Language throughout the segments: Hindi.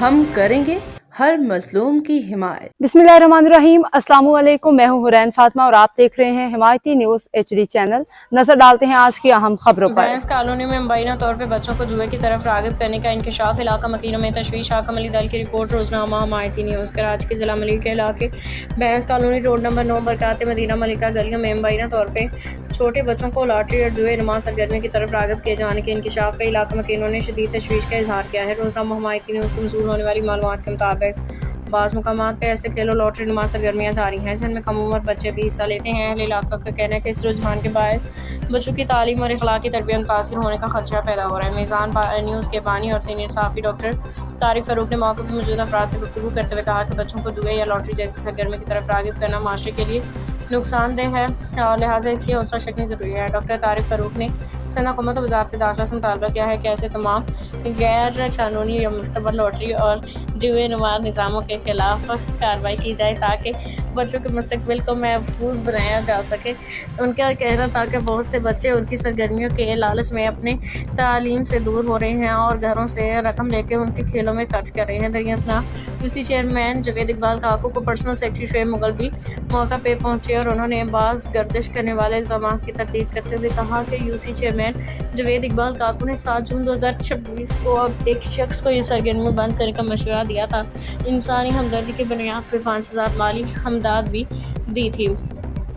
हम करेंगे हर मजलूम की हिमायत। बिस्मिल्लाहिर्रहमानिर्रहीम। अस्सलाम वालेकुम। मैं हूं हुरैन फातिमा और आप देख रहे हैं हिमायती न्यूज HD चैनल। नजर डालते हैं आज की अहम खबरों पर। भैंस कॉलोनी में मुबैना तौर पर बच्चों को जुए की तरफ रागिब करने का इंकशाफ, इलाका मकीनों में तशवीश। हाकम अली दल की रिपोर्ट। रोजनामा हिमायती न्यूज़। कराची के जिला मलिक के इलाके भैंस कॉलोनी रोड नंबर 9 बरकात मदीना मलिका गलियों में मुबैना तौर पर छोटे बच्चों को लॉटरी और जुए नुमा सरगर्मी की तरफ रागिब किए जाने के इंकशाफ पर इलाका मकीनों ने शदीद तशवीश का इजहार किया है। रोजनामा हिमायती न्यूज़ को मौसूल होने वाली मालूमात के मुताबिक बाज़ मुकामात पे ऐसे खेलो लॉटरी नुमा सरगर्मियाँ जारी हैं जिनमें कम उम्र बच्चे भी हिस्सा लेते हैं। अहले इलाका का कहना है कि इस रुझान के बायस बच्चों की तालीम और अखलाकी तरबियत मुतासिर होने का खदशा पैदा हो रहा है। मेज़ान न्यूज़ के बानी और सीनियर सहाफ़ी डॉक्टर तारिक फ़ारूक ने मौके पर मौजूद अफराद से गुफ्तगू करते हुए कहा कि बच्चों को जुए या लॉटरी जैसी सरगर्मी की तरफ रागिब करना माशरे के लिए नुकसानदेह है और लिहाजा इसकी हौसला शक्ति ज़रूरी है। डॉक्टर तारिक फ़ारूक ने सिंध हुकूमत और वज़ारत दाखिला से मुतालबा किया है कि ऐसे तमाम गैर कानूनी या मुस्तबल लॉटरी और जुए नुमा निज़ामों के खिलाफ कार्रवाई की जाए ताकि बच्चों के मुस्तकबिल को महफूज बनाया जा सके। उनका कहना था कि बहुत से बच्चे उनकी सरगर्मियों के लालच में अपने तालीम से दूर हो रहे हैं और घरों से रकम लेकर उनके खेलों में खर्च कर रहे हैं। दरियासना यूसी चेयरमैन जवेद इकबाल काकू को पर्सनल सेक्रेटरी शुएब मुगल भी मौका पे पहुंचे और उन्होंने बाज़ गर्दिश करने वाले इल्ज़ामात की तरदीद करते हुए कहा कि यूसी चेयरमैन जवेद इकबाल काकू ने 7 जून 2026 को अब एक शख्स को ये सरगर्मी बंद करने का मशवरा दिया था। इंसानी हमदर्दी की बुनियाद पर 5000 माली हमदर्द भी दी थी।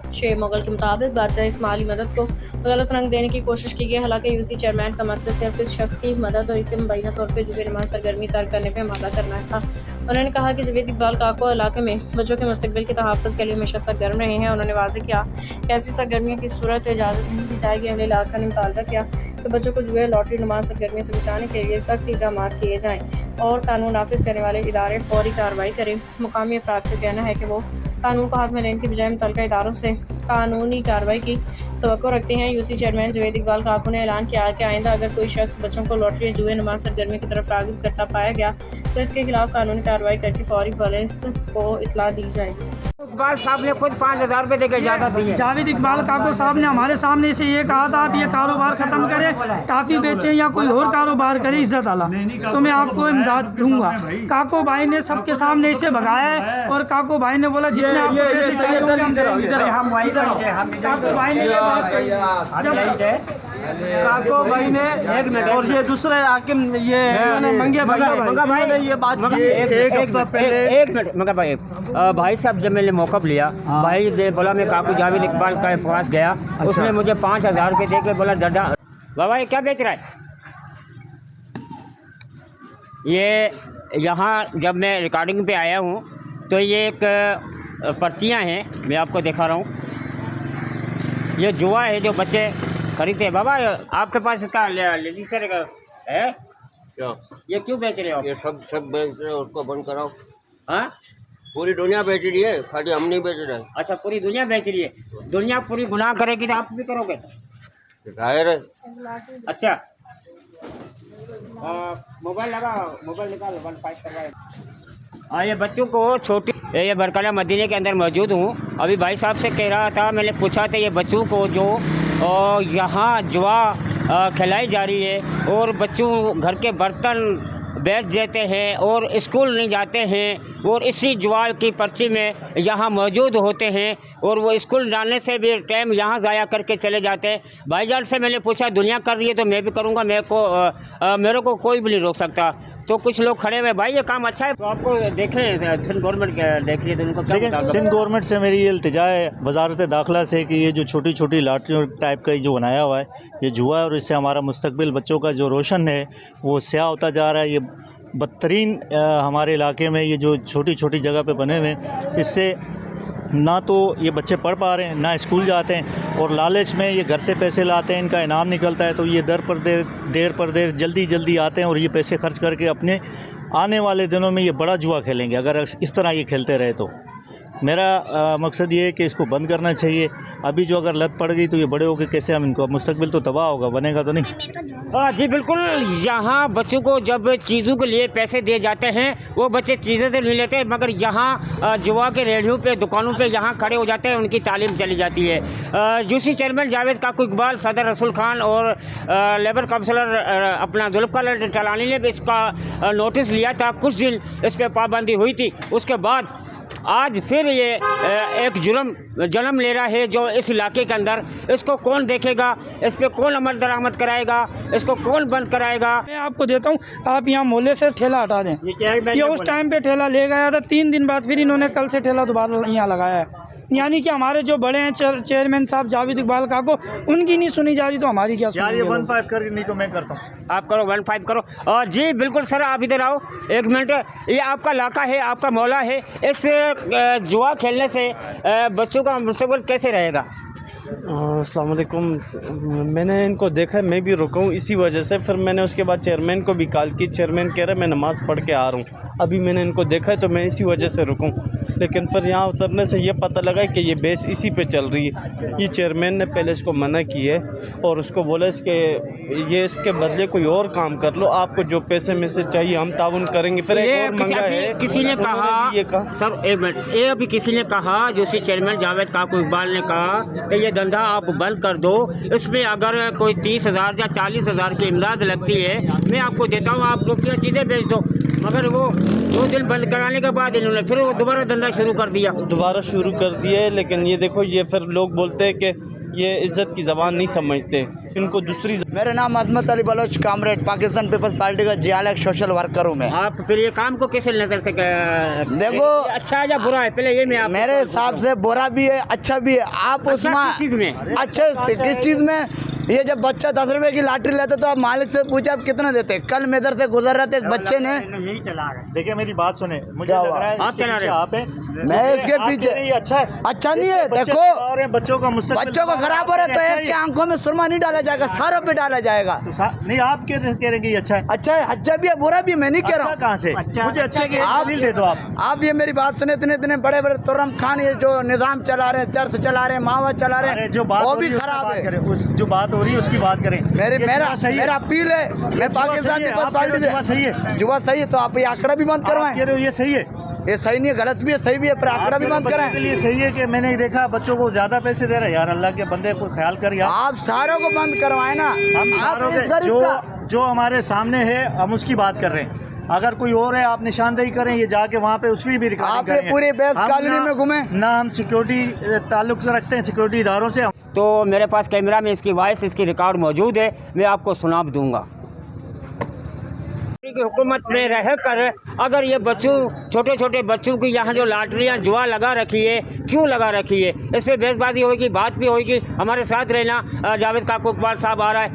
शुएब मुगल के मुताबिक बादशाह इस माली मदद को गलत रंग देने की कोशिश की गई। हालांकि यूसी चेयरमैन का मकसद सिर्फ इस शख्स की मदद और इसे मुबैना तौर पर जुए नुमा सरगर्मी तर्क करने पर आमादा करना था। उन्होंने कहा कि जवेद इकबाल काको इलाके में बच्चों के मुस्तकबिल के तहफ़्फ़ुज़ के लिए हमेशा सरगर्म रहे हैं। उन्होंने वाज़ेह किया कि ऐसी सरगर्मियों की सूरत इजाज़त नहीं दी जाएगी। अहले इलाका ने मुतालबा किया कि बच्चों को जुए लॉटरी नुमा सरगर्मियों से बचाने के लिए सख्त इक़दाम किए जाएँ और कानून नाफिज करने वाले इदारे फौरी कार्रवाई करें। मुकामी अफराद का कहना है कि वो कानून को हाथ में लेने की बजाय मुतल्लिक़ा इदारों से कानूनी कार्रवाई की तवक्को रखते हैं। यूसी चेयरमैन जवेद इकबाल काकू ने ऐलान किया कि आइंदा अगर कोई शख्स बच्चों को लॉटरी जुए नुमा सरगर्मी की तरफ रागिब करता पाया गया तो इसके खिलाफ कानूनी कार्रवाई करके फौरी पुलिस को इत्तला दी जाएगी। इकबाल साहब ने खुद 5000 रुपये देकर ज़्यादा दिए। जावेद इकबाल काको साहब ने हमारे सामने से ये कहा था आप ये कारोबार ख़त्म करें, टाफ़ी बेचें या कोई और कारोबार करें, इज्जत आला तो मैं आपको इमदाद दूंगा। काको भाई ने सबके सामने इसे भगाया है और काको भाई ने बोला जितने आपको पैसे चाहिए होंगे हम देंगे। काको भाई ने काको भाई ने और ये दूसरे हाकिम ये मंगे भाई ने ये बात की। एक मिनट मगर भाई साहब जब मैंने मौका लिया भाई ने बोला मैं काकू जावेद इकबाल के पास गया। उसने मुझे 5000 रुपये दे के बोला दादा बाबा ये क्या बेच रहा है। ये यहाँ जब मैं रिकॉर्डिंग पे आया हूँ तो ये एक पर्चियाँ हैं, मैं आपको दिखा रहा हूँ। ये जुआ है जो बच्चे खरीदते हैं। बाबा आपके पास इसका रजिस्टर है क्या? ये क्यों बेच रहे हो? ये सब बेच रहे हो, उसको बंद कराओ। हाँ पूरी दुनिया बेच रही है, खाली हम नहीं बेच रहे। अच्छा पूरी दुनिया बेच रही है। दुनिया पूरी गुनाह करेगी तो आप भी करोगे? जाहिर है। अच्छा मोबाइल लगा, मोबाइल निकालो, 15 करवाए। हाँ ये बच्चों को छोटी ये बरकला मदीने के अंदर मौजूद हूँ। अभी भाई साहब से कह रहा था, मैंने पूछा था ये बच्चों को जो यहाँ जुआ खिलाई जा रही है और बच्चों घर के बर्तन बेच देते हैं और स्कूल नहीं जाते हैं और इसी जुआ की पर्ची में यहाँ मौजूद होते हैं और वो स्कूल जाने से भी टाइम यहाँ ज़ाया करके चले जाते हैं। भाईजान से मैंने पूछा दुनिया कर रही है तो मैं भी करूँगा, मेरे को कोई भी नहीं रोक सकता। तो कुछ लोग खड़े हुए भाई ये काम अच्छा है तो आपको देखें सिंध गवर्नमेंट देख रही है तो उनको क्या? सिंध गवर्नमेंट से मेरी ये इल्तिजा है वज़ारत दाखिला से कि ये जो छोटी छोटी लॉटरी टाइप का जो बनाया हुआ है ये जुआ है और इससे हमारा मुस्तकबिल बच्चों का जो रोशन है वो स्याह होता जा रहा है। ये बदतरीन हमारे इलाके में ये जो छोटी छोटी जगह पे बने हुए हैं इससे ना तो ये बच्चे पढ़ पा रहे हैं ना स्कूल जाते हैं और लालच में ये घर से पैसे लाते हैं, इनका इनाम निकलता है तो ये देर पर देर जल्दी आते हैं और ये पैसे खर्च करके अपने आने वाले दिनों में ये बड़ा जुआ खेलेंगे अगर इस तरह ये खेलते रहे तो। मेरा मकसद ये है कि इसको बंद करना चाहिए। अभी जो अगर लत पड़ गई तो ये बड़े होकर कैसे हम इनको, मुस्तकबिल तो तबाह होगा, बनेगा तो नहीं। जी बिल्कुल, यहाँ बच्चों को जब चीज़ों के लिए पैसे दिए जाते हैं वो बच्चे चीज़ें तो नहीं लेते, मगर यहाँ जुआ के रेडियो पे, दुकानों पे यहाँ खड़े हो जाते हैं, उनकी तालीम चली जाती है। यूसी चेयरमैन जावेद काकू इकबाल, सदर रसूल खान और लेबर काउंसलर अपना जुल्फ़िकार टलानी ने भी इसका नोटिस लिया था। कुछ दिन इस पर पाबंदी हुई थी, उसके बाद आज फिर ये एक जन्म ले रहा है जो इस इलाके के अंदर। इसको कौन देखेगा, इस पे कौन अमल दरामद कराएगा, इसको कौन बंद कराएगा? मैं आपको देता हूँ, आप यहाँ मोहल्ले से ठेला हटा दें। ये उस टाइम पे ठेला ले गया था, 3 दिन बाद फिर इन्होंने कल से ठेला दोबारा यहाँ लगाया है। यानी कि हमारे जो बड़े हैं चेयरमैन साहब जावेद इकबाल काको, उनकी नहीं सुनी जा रही तो हमारी क्या यार, ये 1-5 कर, नहीं तो मैं करता हूँ। आप करो 1-5 करो। और जी बिल्कुल सर, आप इधर आओ 1 मिनट। ये आपका इलाका है, आपका मोहल्ला है, इस जुआ खेलने से बच्चों का मुस्तकबिल कैसे रहेगा? अस्सलाम वालेकुम। मैंने इनको देखा, मैं भी रुका हूँ इसी वजह से। फिर मैंने उसके बाद चेयरमैन को भी कॉल की, चेयरमैन कह रहे मैं नमाज़ पढ़ के आ रहा हूँ। अभी मैंने इनको देखा है तो मैं इसी वजह से रुका हूँ। लेकिन फिर यहाँ उतरने से ये पता लगा कि ये बेस इसी पे चल रही है। ये चेयरमैन ने पहले इसको मना की है और उसको बोला इसके बदले कोई और काम कर लो, आपको जो पैसे में से चाहिए हम ताउन करेंगे। फिर एक और मंगा है, किसी ने कहा सर 1 मिनट, ये अभी किसी ने कहा, जो सी चेयरमैन जावेद काकू इकबाल ने कहा कि ये धंधा आप बंद कर दो, इसमें अगर कोई 30,000 या 40,000 की इमदाद लगती है मैं आपको देता हूँ, आप रुपया चीज़ें बेच दो। मगर वो 2 दिन बंद कराने के बाद इन्होंने फिर वो दोबारा धंधा शुरू कर दिया। लेकिन ये देखो, ये फिर लोग बोलते हैं कि ये इज्जत की ज़बान नहीं समझते, इनको दूसरी। मेरा नाम Azmat Ali Baloch, comrade, Pakistan Peoples Party का जियालक सोशल वर्कर हूँ मैं। आप फिर ये काम को कैसे नजर से देखो, अच्छा या बुरा है, पहले ये मैं आप मेरे हिसाब से बुरा भी है, अच्छा भी है। आप अच्छा उसमें किस चीज़ में? अच्छे किस चीज़ में? ये जब बच्चा 10 रुपए की लॉटरी लेते तो आप मालिक से पूछे आप कितना देते। कल मैं इधर से गुजर रहे थे, एक बच्चे ने यही चला रहे। देखिए मेरी बात सुने, मुझे लग रहा है आप चला रहे आप हैं, मैं इसके पीछे। अच्छा है, अच्छा नहीं है। देखो बच्चों का मुस्तकबिल, बच्चों को खराब हो रहा है तो एक के आंखों में सुरमा नहीं डाला जाएगा, सारों पे डाला जाएगा। नहीं, आप कह रहे कि अच्छा है। अच्छा है, अच्छा भी है, बुरा भी, मैं नहीं कह रहा हूँ। कहाँ से मुझे अच्छे की आप दे दो। आप ये मेरी बात सुने, इतने बड़े बड़े तुर्रम खान ये जो निज़ाम चला रहे हैं, चर्च चला रहे हैं, मावा चला रहे हैं, जो बात वो भी खराब है। जो बात हो रही है उसकी बात करें। मेरा अपील है, मैं पाकिस्तान पीपल्स पार्टी से, जुआ सही है तो आप ये आंकड़ा भी बंद करवाएं। ये सही है, ये सही नहीं है, गलत भी है, सही भी है, पर आंकड़ा भी बंद कराएं। के लिए सही है कि मैंने देखा बच्चों को ज्यादा पैसे दे रहे हैं। यार अल्लाह के बंदे को ख्याल कर यार, आप सारों को बंद करवाएं ना। हम सारों के जो हमारे सामने है हम उसकी बात कर रहे हैं। अगर कोई और है आप निशानदेही करें, ये जाके वहाँ पे उसकी भी रिकॉर्डिंग करें। पूरी बेस कॉलोनी में घूमे ना, हम सिक्योरिटी ताल्लुक रखते हैं सिक्योरिटी इदारों से। तो मेरे पास कैमरा में इसकी वॉइस, इसकी रिकॉर्ड मौजूद है, मैं आपको सुना दूंगा। की हुकूमत में रह कर अगर ये छोटे छोटे बच्चों की यहाँ जो लॉटरियाँ जुआ लगा रखी है, क्यों लगा रखी है, इस पर बहसबाजी होगी, बात भी होगी। हमारे साथ रहना, जावेद काकू इकबाल साहब आ रहा है,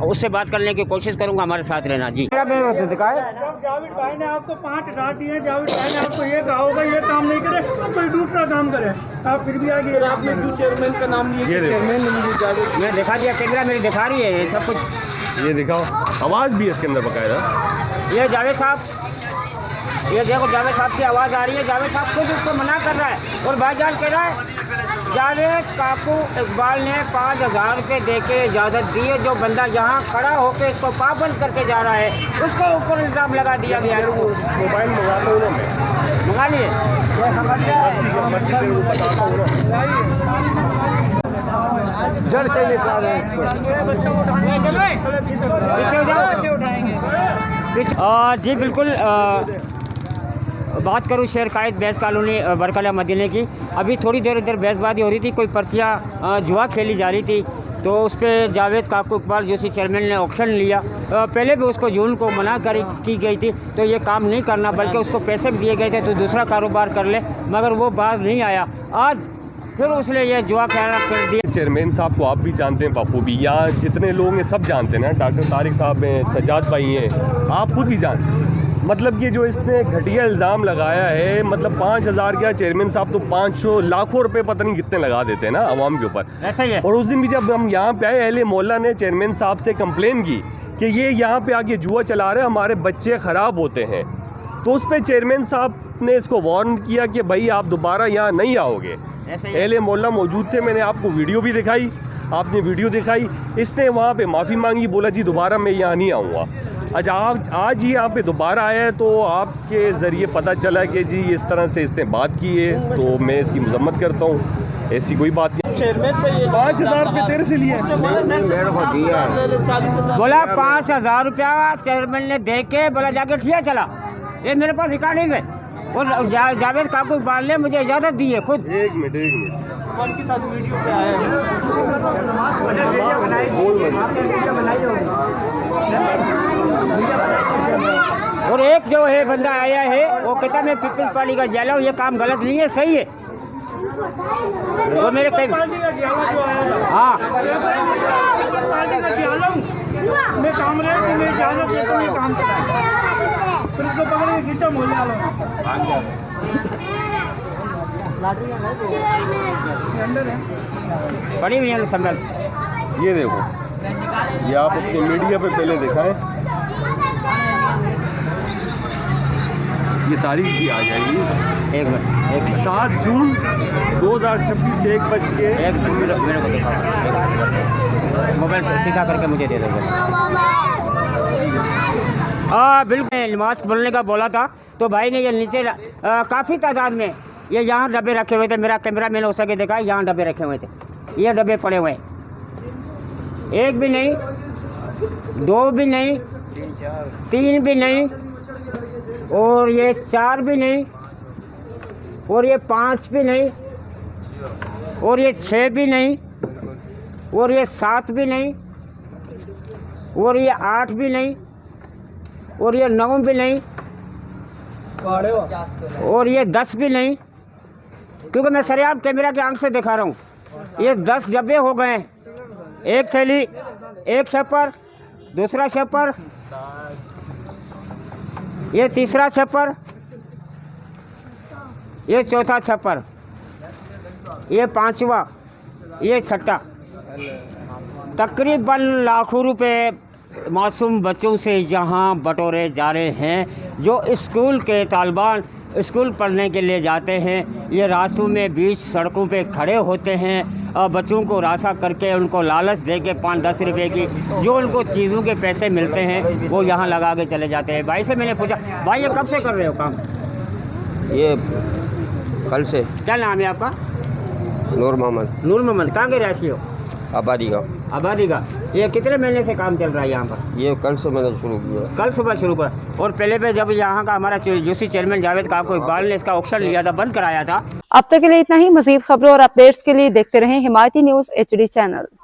उससे बात करने की कोशिश करूँगा, हमारे साथ रहना जी। जावेद भाई ने आपको 5 डांट दिए, जावेद भाई ने आपको ये कहा होगा ये काम नहीं करे, कोई दूसरा काम करे, आप फिर भी आगे। आपने जो चेयरमैन का नाम लिया, चेयरमैन ने मुझे जावेद, मैं दिखा दिया, कैमरा मेरी दिखा रही है सब कुछ, ये दिखाओ, आवाज़ भी है इसके अंदर बकायदा। ये जावेद साहब, ये देखो जावेद साहब की आवाज़ आ रही है, जावेद साहब खुद उसको मना कर रहा है और भाईजान कह रहा है जावेद काकू इकबाल ने 5,000 रुपये दे के इजाज़त दी है, जो बंदा यहाँ खड़ा होकर इसको पाबंद करके जा रहा है उसके ऊपर इल्ज़ाम लगा दिया गया है। मोबाइल मंगा लिए, जड़ से निकाल रहे हैं इसको। जी बिल्कुल, बात करूँ शेर कायद बैस कॉलोनी बरकला मदीने की, अभी थोड़ी देर इधर बहसबाजी हो रही थी, कोई पर्चियाँ जुआ खेली जा रही थी, तो उस पर जावेद काकू इकबाल जो सी चेयरमैन ने ऑक्शन लिया। पहले भी उसको जून को मना की गई थी तो ये काम नहीं करना, बल्कि उसको पैसे भी दिए गए थे तो दूसरा कारोबार कर ले, मगर वो बात नहीं आया। आज फिर उसने ये जुआ खेलना कर दिया। चेयरमैन साहब को आप भी जानते हैं बखूबी, यहाँ जितने लोग हैं सब जानते हैं ना, डॉक्टर तारिक साहब हैं, सज्जाद भाई हैं, आप खुद भी जानते हैं। मतलब ये जो इसने घटिया इल्ज़ाम लगाया है, मतलब 5,000 क्या, चेयरमैन साहब तो 500 लाखों रुपए पता नहीं कितने लगा देते हैं ना आवाम के ऊपर, ऐसा ही है। और उस दिन भी जब हम यहाँ पे आए, अहले मोहल्ला ने चेयरमैन साहब से कंप्लेन की कि ये यहाँ पे आके जुआ चला रहे हैं, हमारे बच्चे ख़राब होते हैं, तो उस पर चेयरमैन साहब आपने इसको वार्न किया कि भाई आप दोबारा यहाँ नहीं आओगे। अहले मोहल्ला मौजूद थे, मैंने आपको वीडियो भी दिखाई, आपने वीडियो दिखाई, इसने वहाँ पे माफ़ी मांगी, बोला जी दोबारा मैं यहाँ नहीं आऊँगा। आज ही यहाँ पे दोबारा आया है, तो आपके ज़रिए पता चला कि जी इस तरह से इसने बात की है, तो मैं इसकी मजम्मत करता हूँ। ऐसी कोई बात नहीं। चेयरमैन पे ये 5,000 रुपये तेरे से लिए बोला 5,000 रुपया चेयरमैन ने दे के बोला जाके ठिया चला। ये मेरे पास रिकॉर्डिंग है और जावेद काकू इकबाल ने मुझे इजाज़त दी है खुद। एक मिनट कौन के साथ वीडियो पे आया है? और एक जो है बंदा आया है वो कहता मैं पीपल्स पार्टी का जाला हूँ, ये काम गलत नहीं है, सही है। वो मेरे कई हाँ मैं काम रहे तो मैं इजाज़त देता हूँ, ये काम फिर उसको पकड़ के खींचा मोहल्ले वालों बड़ी हुई है संभल। ये देखो, ये आप अपने मीडिया पे पहले दिखाएं, ये तारीख भी आ जाएगी। एक मिनट 7 जून 2026 से 1 बज के मेरे को दिखाओ, मोबाइल सीधा करके मुझे दे दो। बिल्कुल नमाज बोलने का बोला था, तो भाई ने ये नीचे काफ़ी तादाद में ये यहाँ डब्बे रखे हुए थे। मेरा कैमरा मैंने हो सके देखा, यहाँ डब्बे रखे हुए थे, ये डब्बे पड़े हुए हैं। एक भी नहीं, 2 भी नहीं, 3 भी नहीं, और ये 4 भी नहीं, और ये 5 भी नहीं, और ये 6 भी नहीं, और ये 7 भी नहीं, और ये 8 भी नहीं, और ये 9 भी नहीं, और ये 10 भी नहीं, क्योंकि मैं सरेआम कैमरा की आंख से दिखा रहा हूँ। ये 10 डब्बे हो गए, एक थैली, एक छप्पर, दूसरा छप्पर, ये तीसरा छप्पर, ये चौथा छप्पर, ये 5वां, ये 6ठा। तकरीबन लाखों रुपए मासूम बच्चों से यहाँ बटोरे जा रहे हैं। जो स्कूल के तालिबान स्कूल पढ़ने के लिए जाते हैं, ये रास्तों में बीच सड़कों पे खड़े होते हैं और बच्चों को रास्ता करके उनको लालच दे के 5-10 रुपए की जो उनको चीज़ों के पैसे मिलते हैं वो यहाँ लगा के चले जाते हैं। भाई से मैंने पूछा, भाई ये कब से कर रहे हो काम? ये कल से। क्या नाम है आपका? नूर मोहम्मद। नूर मोहम्मद, कहाँ के रहसी हो? आबादी का। आबादी का। ये कितने महीने से काम चल रहा है यहाँ पर? ये कल से मैंने शुरू किया। कल सुबह शुरू करा। और पहले पे जब यहाँ का हमारा यूसी चेयरमैन जावेद काकू इकबाल ने इसका ऑक्शन लिया था, बंद कराया था। अब तक के लिए इतना ही। मजीद खबरों और अपडेट्स के लिए देखते रहें हिमायती न्यूज़ HD चैनल।